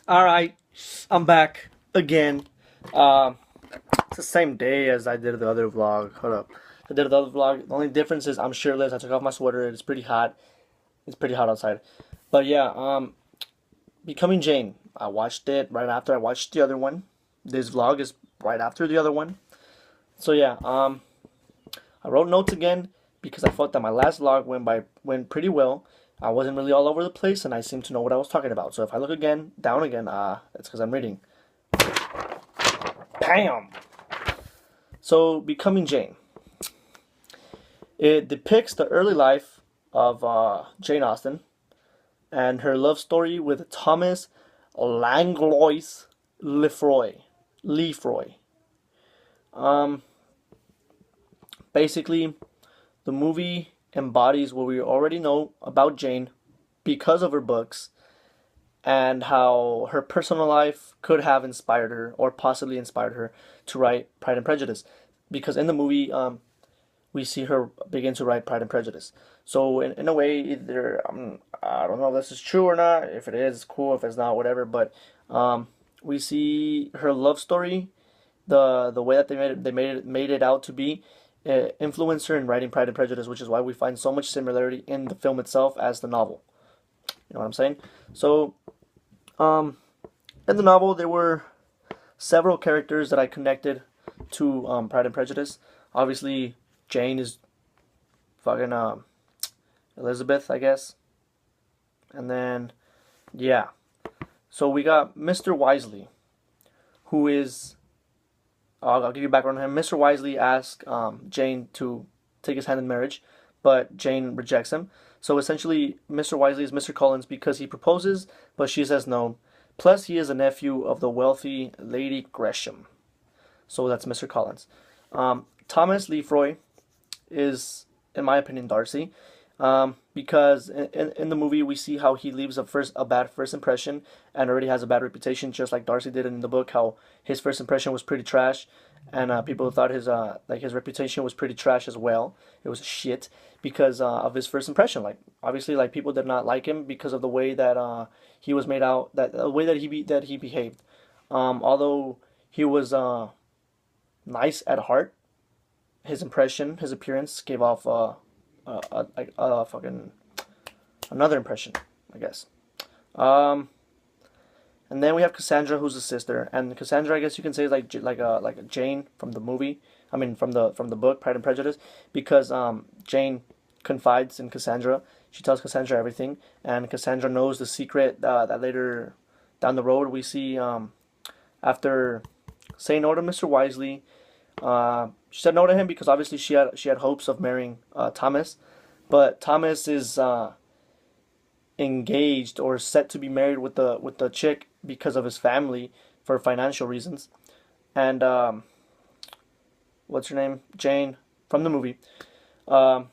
All right, I'm back again. Um, it's the same day as I did the other vlog. Hold up, I did the other vlog. The only difference is I'm shirtless. I took off my sweater. It's pretty hot. It's pretty hot outside. But yeah, Becoming Jane. I watched it right after I watched the other one. This vlog is right after the other one. So yeah, I wrote notes again because I felt that my last vlog went pretty well. I wasn't really all over the place, and I seemed to know what I was talking about. So if I look again, down again, it's because I'm reading. Bam! So, Becoming Jane. It depicts the early life of Jane Austen and her love story with Thomas Langlois Lefroy. Lefroy. Um, Basically, the movie embodies what we already know about Jane because of her books and how her personal life could have inspired her or possibly inspired her to write Pride and Prejudice. Because in the movie, we see her begin to write Pride and Prejudice. So in a way, either I don't know if this is true or not. If it is, cool. If it's not, whatever. But we see her love story, the way that they made it out to be, influenced her in writing Pride and Prejudice, which is why we find so much similarity in the film itself as the novel. You know what I'm saying? So um, in the novel, there were several characters that I connected to Pride and Prejudice. Obviously, Jane is fucking Elizabeth, I guess. And then, yeah. So we got Mr. Wisely, who is. I'll give you background on him. Mr. Wisely asks Jane to take his hand in marriage, but Jane rejects him. So essentially, Mr. Wisely is Mr. Collins because he proposes, but she says no. Plus, he is a nephew of the wealthy Lady Gresham. So that's Mr. Collins. Thomas Lefroy is, in my opinion, Darcy, because in the movie we see how he leaves a bad first impression and already has a bad reputation, just like Darcy did in the book. How his first impression was pretty trash, and people thought his reputation was pretty trash as well. It was shit because of his first impression. Like obviously, like people did not like him because of the way that he was made out, that the way that he behaved. Although he was nice at heart, his impression, his appearance gave off fucking another impression, I guess. Um, and then we have Cassandra, who's a sister, and Cassandra, I guess you can say, is like a Jane from the movie. I mean, from the book Pride and Prejudice, because Jane confides in Cassandra. She tells Cassandra everything, and Cassandra knows the secret that later down the road we see after saying no to Mr. Wisely. She said no to him because obviously she had hopes of marrying Thomas, but Thomas is engaged or set to be married with the chick because of his family for financial reasons. And what's her name? Jane from the movie um,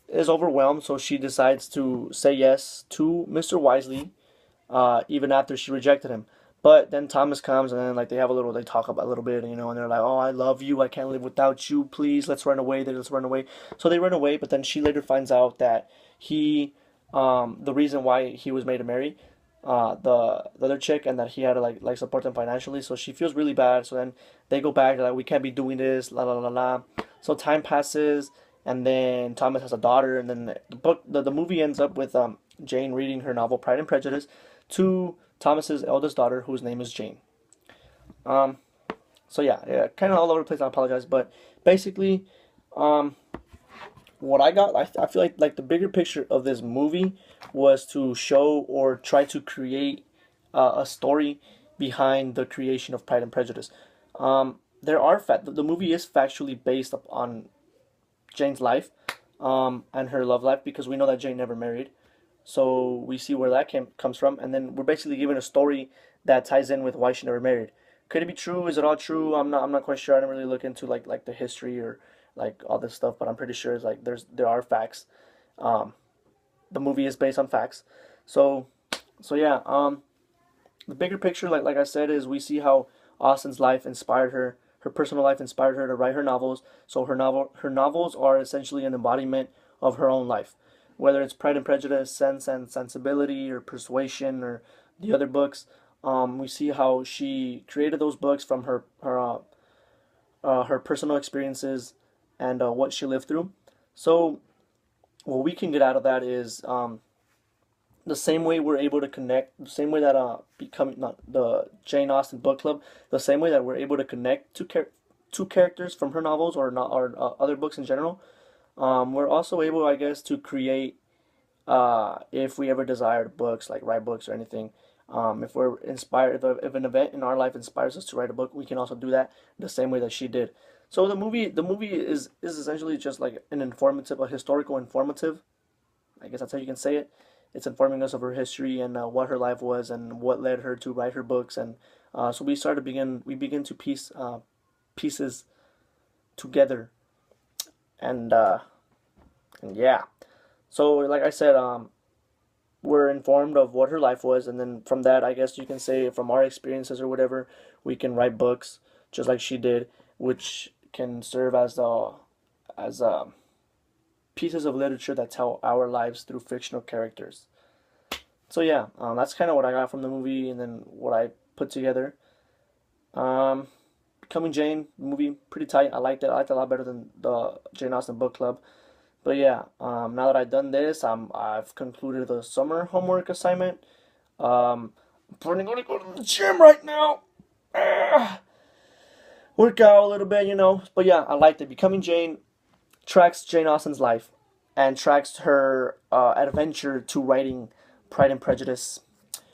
is overwhelmed, so she decides to say yes to Mr. Wisely, even after she rejected him. But then Thomas comes and then like they talk about a little bit, and they're like, "Oh, I love you. I can't live without you. Please, let's run away. Let's run away." So they run away, but then she later finds out that the reason why he was made to marry, the other chick, and that he had to like support them financially. So she feels really bad. So then they go back. They're like, "We can't be doing this." La la la la. So time passes, and then Thomas has a daughter, and then the movie ends up with Jane reading her novel Pride and Prejudice to Thomas's eldest daughter, whose name is Jane. Um, so yeah, kind of all over the place. I apologize, but basically, um, what I got, I feel like the bigger picture of this movie was to show or try to create a story behind the creation of Pride and Prejudice. There are the movie is factually based on Jane's life, and her love life because we know that Jane never married. So we see where that comes from, and then we're basically given a story that ties in with why she never married. Could it be true? Is it all true? I'm not quite sure. I didn't really look into like the history or like all this stuff, but I'm pretty sure it's like there are facts. Um, the movie is based on facts. So yeah. The bigger picture, like I said, is we see how Austen's life inspired her. Her personal life inspired her to write her novels. So her novels are essentially an embodiment of her own life, whether it's Pride and Prejudice, Sense and Sensibility, or Persuasion, or the other books. We see how she created those books from her personal experiences and what she lived through. So what we can get out of that is the same way we're able to connect, the same way that become not the Jane Austen book club, the same way that we're able to connect two characters from her novels or not or other books in general. We're also able, I guess, to create if we ever desired books, like write books or anything. If we're inspired, if an event in our life inspires us to write a book, we can also do that the same way that she did. So the movie is essentially just like an informative, a historical informative. I guess that's how you can say it. It's informing us of her history and what her life was and what led her to write her books. And so we begin to piece pieces together. And and yeah. So like I said, we're informed of what her life was, and then from that, I guess you can say from our experiences or whatever, we can write books just like she did, which can serve as pieces of literature that tell our lives through fictional characters. So yeah, that's kind of what I got from the movie, and then what I put together. Um, Becoming Jane movie pretty tight. I liked it. I liked it a lot better than the Jane Austen book club. But yeah, now that I've done this, I've concluded the summer homework assignment. I'm probably gonna go to the gym right now. Ah, work out a little bit, you know. But yeah, I liked it. Becoming Jane tracks Jane Austen's life and tracks her adventure to writing Pride and Prejudice,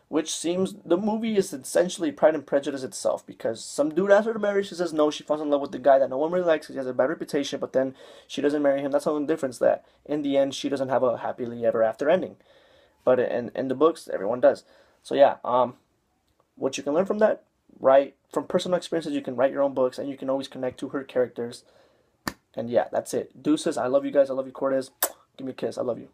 which seems the movie is essentially Pride and Prejudice itself because some dude asks her to marry, she says no, she falls in love with the guy that no one really likes because he has a bad reputation, but then she doesn't marry him. That's the only difference that in the end she doesn't have a happily ever after ending. But in the books, everyone does. So yeah, what you can learn from that, write from personal experiences, you can write your own books and you can always connect to her characters. And yeah, that's it. Deuces, I love you guys. I love you, Cortez. Give me a kiss. I love you.